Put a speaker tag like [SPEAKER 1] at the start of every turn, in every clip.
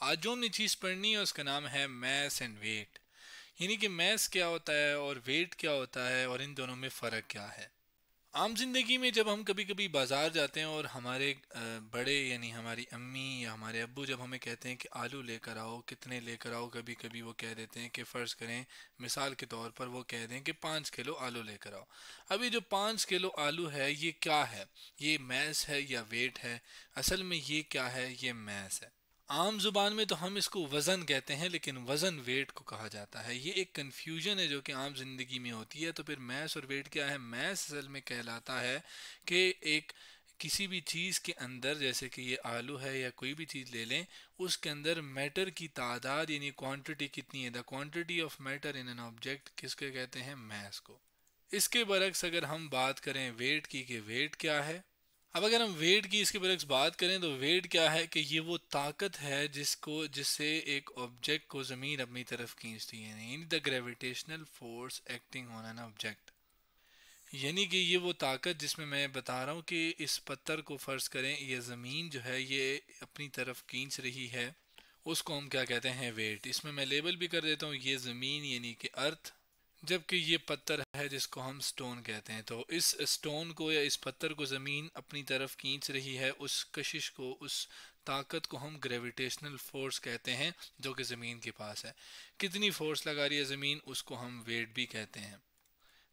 [SPEAKER 1] आज जो हमने चीज़ पढ़नी है उसका नाम है मैस एंड वेट। यानी कि मैस क्या होता है और वेट क्या होता है और इन दोनों में फ़र्क क्या है। आम जिंदगी में जब हम कभी कभी बाजार जाते हैं और हमारे बड़े यानी हमारी अम्मी या हमारे अब्बू जब हमें कहते हैं कि आलू लेकर आओ, कितने लेकर आओ, कभी कभी वो कह देते हैं कि फ़र्ज़ करें मिसाल के तौर पर वो कह दें कि 5 किलो आलू लेकर आओ। अभी जो 5 किलो आलू है ये क्या है? ये मैस है या वेट है? असल में ये क्या है? ये मैस है। आम जुबान में तो हम इसको वज़न कहते हैं, लेकिन वज़न वेट को कहा जाता है। ये एक कन्फ्यूजन है जो कि आम जिंदगी में होती है। तो फिर मैस और वेट क्या है? मैस असल में कहलाता है कि एक किसी भी चीज़ के अंदर, जैसे कि ये आलू है या कोई भी चीज़ ले लें, उसके अंदर मैटर की तादाद यानी क्वांटिटी कितनी है, the quantity of matter in an object, किसके कहते हैं? मैस को। इसके बरक्स अगर हम बात करें वेट की, कि वेट क्या है। अब अगर हम वेट की इसके बरक्स बात करें तो वेट क्या है कि ये वो ताकत है जिससे एक ऑब्जेक्ट को ज़मीन अपनी तरफ खींचती है, यानी the gravitational force acting on an object. यानी कि ये वो ताकत जिसमें मैं बता रहा हूँ कि इस पत्थर को फ़र्ज़ करें ये ज़मीन जो है ये अपनी तरफ खींच रही है, उसको हम क्या कहते हैं? वेट। इसमें मैं लेबल भी कर देता हूँ, ये ज़मीन यानी कि अर्थ, जबकि ये पत्थर है जिसको हम स्टोन कहते हैं। तो इस स्टोन को या इस पत्थर को ज़मीन अपनी तरफ खींच रही है, उस कशिश को, उस ताकत को हम ग्रेविटेशनल फोर्स कहते हैं जो कि ज़मीन के पास है। कितनी फोर्स लगा रही है ज़मीन, उसको हम वेट भी कहते हैं।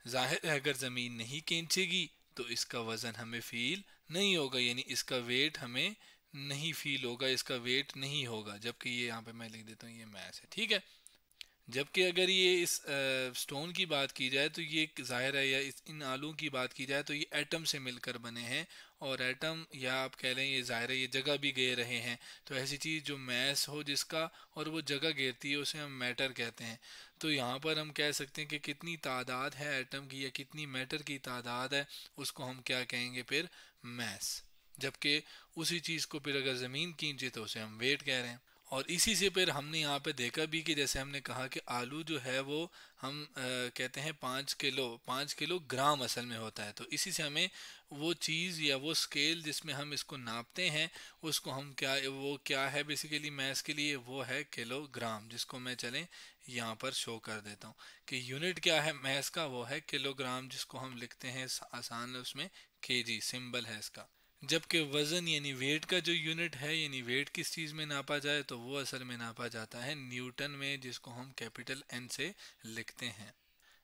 [SPEAKER 1] जाहिर है अगर ज़मीन नहीं खींचेगी तो इसका वज़न हमें फील नहीं होगा, यानी इसका वेट हमें नहीं फील होगा, इसका वेट नहीं होगा। जबकि ये यहाँ पे मैं लिख देता हूँ ये मैस है, ठीक है। जबकि अगर ये इस स्टोन की बात की जाए तो ये जाहिर है, या इन आलू की बात की जाए तो ये एटम से मिलकर बने हैं। और एटम या आप कह लें ये जाहिर है ये जगह भी घेर रहे हैं। तो ऐसी चीज़ जो मैस हो जिसका और वो जगह घेरती है उसे हम मैटर कहते हैं। तो यहाँ पर हम कह सकते हैं कि कितनी तादाद है एटम की या कितनी मैटर की तादाद है, उसको हम क्या कहेंगे फिर? मैस। जबकि उसी चीज़ को फिर अगर ज़मीन खींचे तो उसे हम वेट कह रहे हैं। और इसी से फिर हमने यहाँ पे देखा भी कि जैसे हमने कहा कि आलू जो है वो हम कहते हैं 5 किलो, 5 किलो ग्राम असल में होता है। तो इसी से हमें वो चीज़ या वो स्केल जिसमें हम इसको नापते हैं उसको हम क्या, वो क्या है बेसिकली मैथ्स के लिए? वो है किलोग्राम, जिसको मैं चलें यहाँ पर शो कर देता हूँ कि यूनिट क्या है मैथ्स का? वो है किलोग्राम, जिसको हम लिखते हैं आसान उसमें केजी सिंबल है इसका। जबकि वज़न यानी वेट का जो यूनिट है, यानी वेट किस चीज़ में नापा जाए, तो वो असल में नापा जाता है न्यूटन में, जिसको हम कैपिटल एन से लिखते हैं।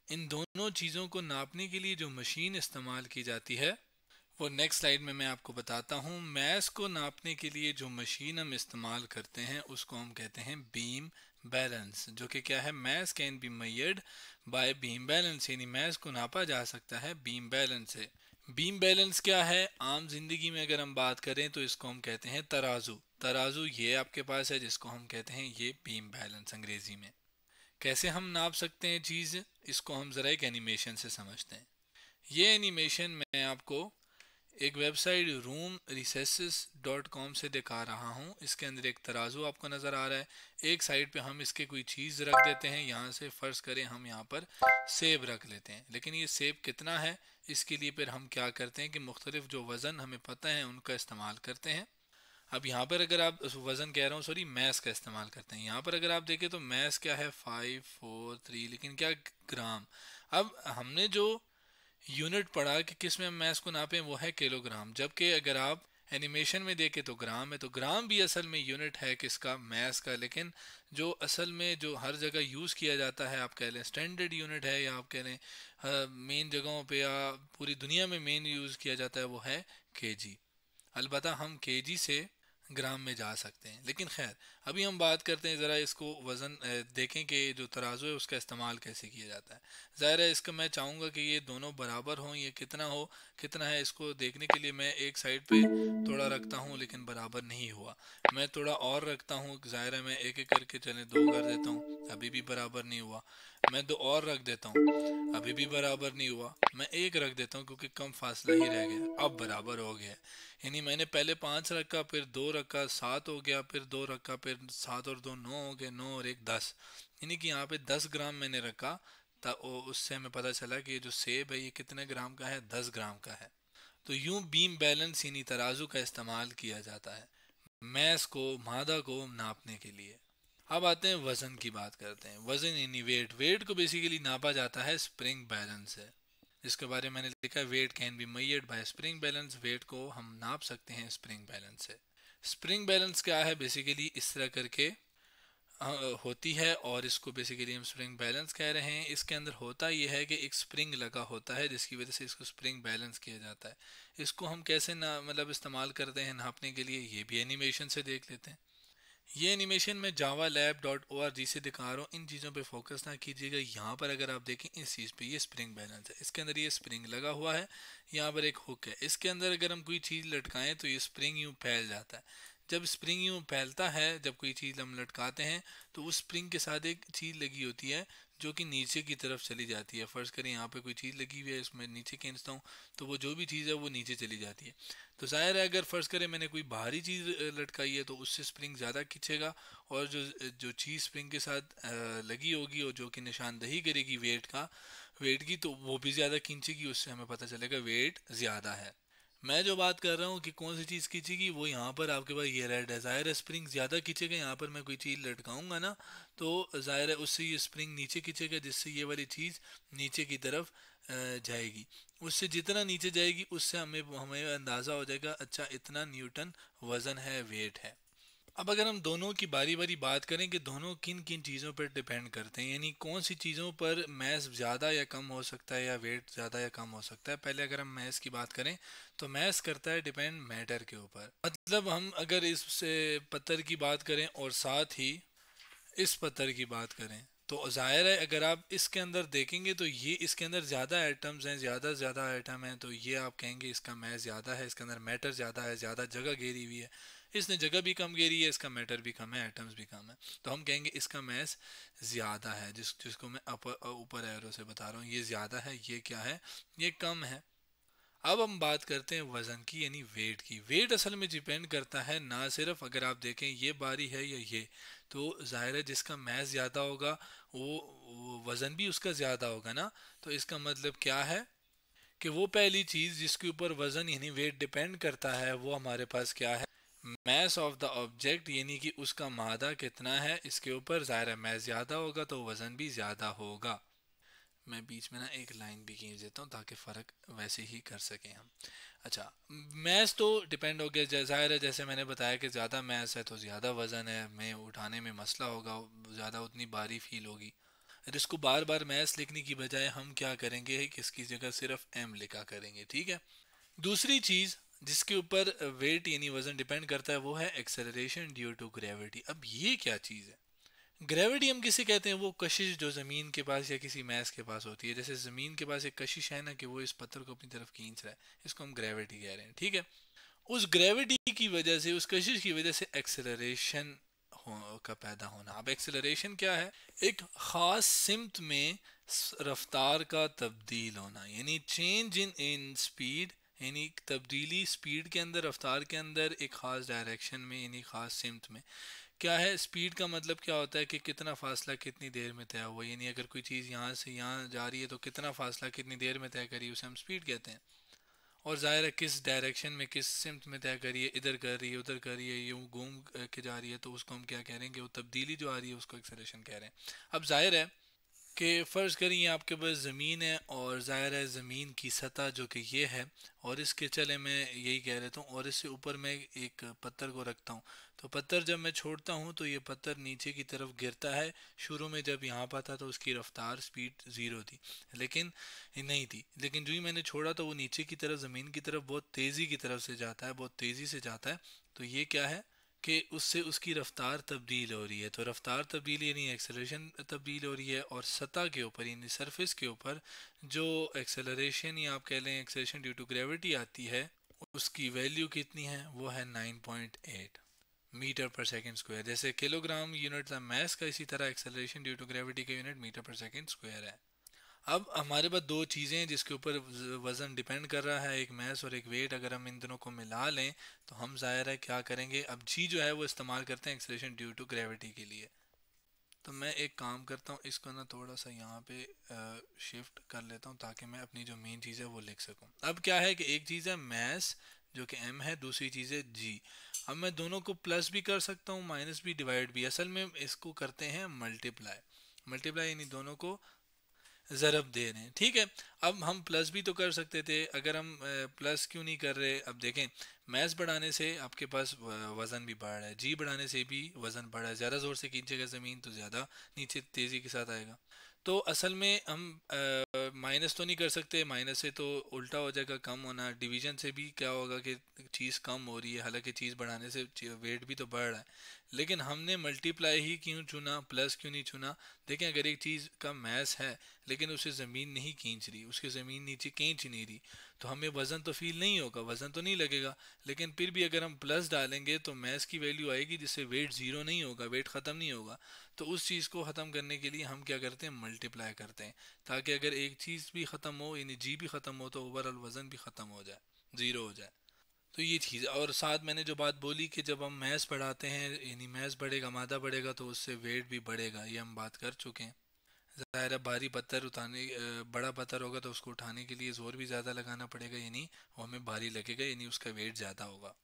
[SPEAKER 1] इन दोनों चीज़ों को नापने के लिए जो मशीन इस्तेमाल की जाती है वो नेक्स्ट स्लाइड में मैं आपको बताता हूँ। मैस को नापने के लिए जो मशीन हम इस्तेमाल करते हैं उसको हम कहते हैं बीम बैलेंस, जो कि क्या है? Mass can be measured by beam balance, यानी मैस को नापा जा सकता है बीम बैलेंस से। बीम बैलेंस क्या है? आम जिंदगी में अगर हम बात करें तो इसको हम कहते हैं तराजू। तराजू ये आपके पास है जिसको हम कहते हैं ये बीम बैलेंस अंग्रेजी में। कैसे हम नाप सकते हैं चीज़, इसको हम ज़रा एक एनिमेशन से समझते हैं। ये एनिमेशन मैं आपको एक वेबसाइट रूम रिसेसिस डॉट कॉम से दिखा रहा हूँ। इसके अंदर एक तराजू आपको नज़र आ रहा है। एक साइड पे हम इसके कोई चीज़ रख देते हैं, यहाँ से फ़र्ज़ करें हम यहाँ पर सेब रख लेते हैं। लेकिन ये सेब कितना है, इसके लिए फिर हम क्या करते हैं कि मुख्तलिफ जो वज़न हमें पता है उनका इस्तेमाल करते हैं। अब यहाँ पर अगर आप वज़न कह रहा हूँ, सॉरी, मैस का इस्तेमाल करते हैं। यहाँ पर अगर आप देखें तो मैस क्या है? 543, लेकिन क्या? ग्राम। अब हमने जो यूनिट पढ़ा कि किस में हम मैस को नापें, वो है किलोग्राम। जबकि अगर आप एनिमेशन में देखें तो ग्राम है। तो ग्राम भी असल में यूनिट है किसका? मैस का। लेकिन जो असल में जो हर जगह यूज़ किया जाता है, आप कह लें स्टैंडर्ड यूनिट है, या आप कह लें मेन जगहों पे या पूरी दुनिया में मेन यूज़ किया जाता है, वो है केजी। अलबत्ता हम केजी से ग्राम में जा सकते हैं। लेकिन खैर, अभी हम बात करते हैं ज़रा इसको वज़न देखें कि जो तराजू है उसका इस्तेमाल कैसे किया जाता है। ज़ाहिर है इसका मैं चाहूँगा कि ये दोनों बराबर हों, ये कितना हो, कितना है, इसको देखने के लिए मैं एक साइड पे थोड़ा रखता हूँ लेकिन बराबर नहीं हुआ। मैं थोड़ा और रखता हूँ, ज़ाहिर है मैं एक एक करके चले 2 कर देता हूँ, अभी भी बराबर नहीं हुआ। मैं 2 और रख देता हूँ, अभी भी बराबर नहीं हुआ। मैं 1 रख देता हूँ क्योंकि कम फासला ही रह गया, अब बराबर हो गया। यानी मैंने पहले 5 रखा, फिर 2 रखा, 7 हो गया, फिर 2 रखा, फिर 7 और 2 9 हो गए, 9 और 1 10। यानी कि यहाँ पे 10 ग्राम मैंने रखा। उससे हमें पता चला कि ये जो सेब है ये कितने ग्राम का है? 10 ग्राम का है। तो यूं बीम बैलेंस यानी तराजू का इस्तेमाल किया जाता है। मैस को, मादा को नापने के लिए। अब आते हैं वजन की बात करते हैं। वजन यानी वेट। वेट को बेसिकली नापा जाता है स्प्रिंग बैलेंस से, जिसके बारे में मैंने लिखा है weight can be measured by spring balance. Weight को हम नाप सकते हैं स्प्रिंग बैलेंस से। स्प्रिंग बैलेंस क्या है? बेसिकली इस तरह करके होती है, और इसको बेसिकली हम स्प्रिंग बैलेंस कह रहे हैं। इसके अंदर होता यह है कि एक स्प्रिंग लगा होता है जिसकी वजह से इसको स्प्रिंग बैलेंस किया जाता है। इसको हम कैसे ना मतलब इस्तेमाल करते हैं नापने के लिए, ये भी एनिमेशन से देख लेते हैं। ये एनिमेशन मैं javalab.org से दिखा रहा हूँ। इन चीज़ों पे फोकस ना कीजिएगा। यहाँ पर अगर आप देखें इस चीज़ पे, ये स्प्रिंग बैलेंस है, इसके अंदर ये स्प्रिंग लगा हुआ है, यहाँ पर एक हुक है, इसके अंदर अगर हम कोई चीज़ लटकाएं तो ये स्प्रिंग यूँ फैल जाता है। जब स्प्रिंग यूँ फैलता है, जब कोई चीज़ हम लटकाते हैं, तो उस स्प्रिंग के साथ एक चीज़ लगी होती है जो कि नीचे की तरफ चली जाती है। फ़र्ज़ करें यहाँ पे कोई चीज़ लगी हुई है, इसमें नीचे खींचता हूँ तो वो जो भी चीज़ है वो नीचे चली जाती है। तो ज़ाहिर है अगर फ़र्ज़ करें मैंने कोई भारी चीज़ लटकाई है तो उससे स्प्रिंग ज़्यादा खींचेगा, और जो जो चीज़ स्प्रिंग के साथ लगी होगी और जो कि निशानदही करेगी वेट की, तो वो भी ज़्यादा खींचेगी। उससे हमें पता चलेगा वेट ज़्यादा है। मैं जो बात कर रहा हूँ कि कौन सी चीज़ खींचेगी, वो यहाँ पर आपके पास ये रेड है। ज़ाहिर है स्प्रिंग ज़्यादा खींचेगा। यहाँ पर मैं कोई चीज़ लटकाऊंगा ना, तो ज़ाहिर है उससे ये स्प्रिंग नीचे खींचेगा, जिससे ये वाली चीज़ नीचे की तरफ जाएगी। उससे जितना नीचे जाएगी उससे हमें हमें अंदाज़ा हो जाएगा, अच्छा इतना न्यूटन वज़न है, वेट है। अब अगर हम दोनों की बारी बारी बात करें कि दोनों किन किन चीज़ों पर डिपेंड करते हैं, यानी कौन सी चीज़ों पर मैस ज़्यादा या कम हो सकता है या वेट ज़्यादा या कम हो सकता है। पहले अगर हम मैस की बात करें तो मैस करता है डिपेंड मैटर के ऊपर। मतलब हम अगर इस पत्थर की बात करें और साथ ही इस पत्थर की बात करें, तो जाहिर है अगर आप इसके अंदर देखेंगे तो ये इसके अंदर ज़्यादा एटम्स हैं, ज़्यादा ज़्यादा एटम हैं, तो ये आप कहेंगे इसका मैस ज़्यादा है, इसके अंदर मैटर ज़्यादा है, ज़्यादा जगह घेरी हुई है। इसने जगह भी कम घेरी है, इसका मैटर भी कम है, एटम्स भी कम है, तो हम कहेंगे इसका मैस ज़्यादा है। जिसको मैं ऊपर एरो से बता रहा हूँ, ये ज़्यादा है, ये क्या है, ये कम है। अब हम बात करते हैं वज़न की, यानी वेट की। वेट असल में डिपेंड करता है ना सिर्फ, अगर आप देखें ये बारी है या ये, तो जाहिर है जिसका मैस ज़्यादा होगा वो वज़न भी उसका ज़्यादा होगा ना। तो इसका मतलब क्या है कि वो पहली चीज़ जिसके ऊपर वज़न यानी वेट डिपेंड करता है वो हमारे पास क्या है, मैस ऑफ द ऑब्जेक्ट, यानी कि उसका मादा कितना है। इसके ऊपर ज़ाहिर है मैस ज़्यादा होगा तो वज़न भी ज़्यादा होगा। मैं बीच में ना एक लाइन भी खींच देता हूँ ताकि फ़र्क वैसे ही कर सकें हम। अच्छा, मैस तो डिपेंड हो गया, ज़ाहिर है जैसे मैंने बताया कि ज़्यादा मैस है तो ज़्यादा वज़न है, में उठाने में मसला होगा, ज़्यादा उतनी भारी फील होगी। और इसको बार बार मैस लिखने की बजाय हम क्या करेंगे कि इसकी जगह सिर्फ एम लिखा करेंगे, ठीक है। दूसरी चीज़ जिसके ऊपर वेट यानी वज़न डिपेंड करता है वो है एक्सेलरेशन ड्यू टू ग्रेविटी। अब ये क्या चीज़ है? ग्रेविटी हम किसे कहते हैं? वो कशिश जो ज़मीन के पास या किसी मैस के पास होती है। जैसे ज़मीन के पास एक कशिश है ना कि वो इस पत्थर को अपनी तरफ खींच रहा है, इसको हम ग्रेविटी कह रहे हैं, ठीक है। उस ग्रेविटी की वजह से, उस कशिश की वजह से एक्सेलरेशन का पैदा होना। अब एक्सेलरेशन क्या है? एक ख़ास सिमत में रफ्तार का तब्दील होना, यानी चेंज इन स्पीड, यानी तब्दीली स्पीड के अंदर, रफ्तार के अंदर एक ख़ास डायरेक्शन में, यानी ख़ास सिमत में। क्या है स्पीड का मतलब? क्या होता है कि कितना फासला कितनी देर में तय हुआ, यानी अगर कोई चीज़ यहाँ से यहाँ जा रही है तो कितना फासला कितनी देर में तय करी, उसे हम स्पीड कहते हैं। और ज़ाहिर है किस डायरेक्शन में, किस सिमत में तय करी है, इधर कर रही है, उधर कर रही है, यूँ घूम के जा रही है, तो उसको हम क्या कह रहे हैं कि वो तब्दीली जो आ रही है उसको एक्सेलरेशन कह रहे हैं। अब जाहिर है कि फ़र्ज़ करिए आपके पास ज़मीन है, और ज़ाहिर है ज़मीन की सतह जो कि ये है, और इसके चले मैं यही कह देता हूँ, और इससे ऊपर मैं एक पत्थर को रखता हूँ। तो पत्थर जब मैं छोड़ता हूँ तो ये पत्थर नीचे की तरफ गिरता है। शुरू में जब यहाँ पर था तो उसकी रफ्तार स्पीड ज़ीरो थी, लेकिन नहीं थी, लेकिन जो ही मैंने छोड़ा तो वो नीचे की तरफ, ज़मीन की तरफ बहुत तेज़ी की तरफ से जाता है, बहुत तेज़ी से जाता है। तो ये क्या है कि उससे उसकी रफ्तार तब्दील हो रही है। तो रफ्तार तब्दील यानी एक्सेलरेशन तब्दील हो रही है, और सतह के ऊपर यानी सरफेस के ऊपर जो एक्सेलरेशन या आप कह लें एक्सेलरेशन ड्यू टू ग्रेविटी आती है, उसकी वैल्यू कितनी है? वो है 9.8 मीटर पर सेकंड स्क्वायर। जैसे किलोग्राम यूनिट था मैस का, इसी तरह एक्सेलरेशन ड्यू टू ग्रेविटी का यूनिट मीटर पर सेकंड स्क्वायर है। अब हमारे पास दो चीज़ें हैं जिसके ऊपर वज़न डिपेंड कर रहा है, एक मैस और एक वेट। अगर हम इन दोनों को मिला लें तो हम ज़ाहिर है क्या करेंगे, अब जी जो है वो इस्तेमाल करते हैं एक्सेलरेशन ड्यू टू ग्रेविटी के लिए। तो मैं एक काम करता हूँ, इसको ना थोड़ा सा यहाँ पे शिफ्ट कर लेता हूँ ताकि मैं अपनी जो मेन चीज़ है वो लिख सकूँ। अब क्या है कि एक चीज़ है मैस जो कि एम है, दूसरी चीज़ है जी। अब मैं दोनों को प्लस भी कर सकता हूँ, माइनस भी, डिवाइड भी। असल में इसको करते हैं मल्टीप्लाई। मल्टीप्लाई यानी दोनों को ज़रब दे रहे हैं, ठीक है। अब हम प्लस भी तो कर सकते थे, अगर हम प्लस क्यों नहीं कर रहे? अब देखें, मैथ्स बढ़ाने से आपके पास वज़न भी बढ़ रहा है, जी बढ़ाने से भी वज़न बढ़ रहा है। ज़्यादा ज़ोर से खींचेगा ज़मीन तो ज़्यादा नीचे तेज़ी के साथ आएगा। तो असल में हम माइनस तो नहीं कर सकते, माइनस से तो उल्टा हो जाएगा कम होना। डिवीजन से भी क्या होगा कि चीज़ कम हो रही है, हालांकि चीज़ बढ़ाने से वेट भी तो बढ़ रहा है। लेकिन हमने मल्टीप्लाई ही क्यों चुना, प्लस क्यों नहीं चुना? देखें, अगर एक चीज़ का मैस है लेकिन उसे ज़मीन नहीं खींच रही, उसकी ज़मीन नीचे खींच नहीं रही, तो हमें वज़न तो फील नहीं होगा, वज़न तो नहीं लगेगा। लेकिन फिर भी अगर हम प्लस डालेंगे तो मैस की वैल्यू आएगी जिससे वेट ज़ीरो नहीं होगा, वेट ख़त्म नहीं होगा। तो उस चीज़ को ख़त्म करने के लिए हम क्या करते हैं? मल्टीप्लाई करते हैं, ताकि अगर एक चीज़ भी ख़त्म हो, यानी जी भी ख़त्म हो, तो ओवरऑल वज़न भी ख़त्म हो जाए, ज़ीरो हो जाए। तो ये चीज़, और साथ मैंने जो बात बोली कि जब हम मैथ्स पढ़ाते हैं, यानी मैथ्स बढ़ेगा, मादा बढ़ेगा, तो उससे वेट भी बढ़ेगा, ये हम बात कर चुके हैं। ज़ाहिर है भारी पत्थर उठाने, बड़ा पत्थर होगा तो उसको उठाने के लिए ज़ोर भी ज़्यादा लगाना पड़ेगा, यानी वो हमें भारी लगेगा, यानी उसका वेट ज़्यादा होगा।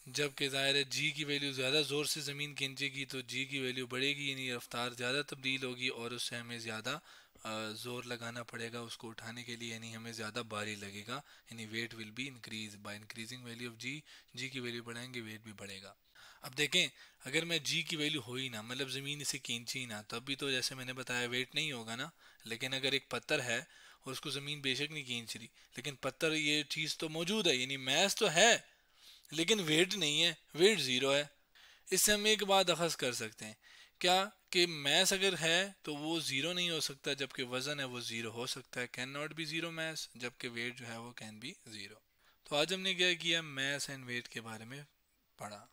[SPEAKER 1] जबकि ज़ाहिर है जी की वैल्यू ज़्यादा ज़ोर से ज़मीन खींचेगी तो जी की वैल्यू बढ़ेगी, यानी रफ्तार ज़्यादा तब्दील होगी, और उससे हमें ज़्यादा ज़ोर लगाना पड़ेगा उसको उठाने के लिए, यानी हमें ज़्यादा भारी लगेगा, यानी weight will be increase by increasing value of G. G की वैल्यू बढ़ाएंगे, वेट भी बढ़ेगा। अब देखें, अगर मैं जी की वैल्यू हो ही ना, मतलब ज़मीन इसे खींची ही ना, तब भी तो जैसे मैंने बताया वेट नहीं होगा ना। लेकिन अगर एक पत्थर है और उसको ज़मीन बेशक नहीं खींच रही, लेकिन पत्थर ये चीज़ तो मौजूद है, यानी मैस तो है, लेकिन वेट नहीं है, वेट ज़ीरो है। इससे हम एक बात अखज़ कर सकते हैं, क्या? कि मैस अगर है तो वो ज़ीरो नहीं हो सकता, जबकि वज़न है वो ज़ीरो हो सकता है। Can not be zero mass, जबकि वेट जो है वो कैन बी ज़ीरो। तो आज हमने क्या किया? मैस एंड वेट के बारे में पढ़ा।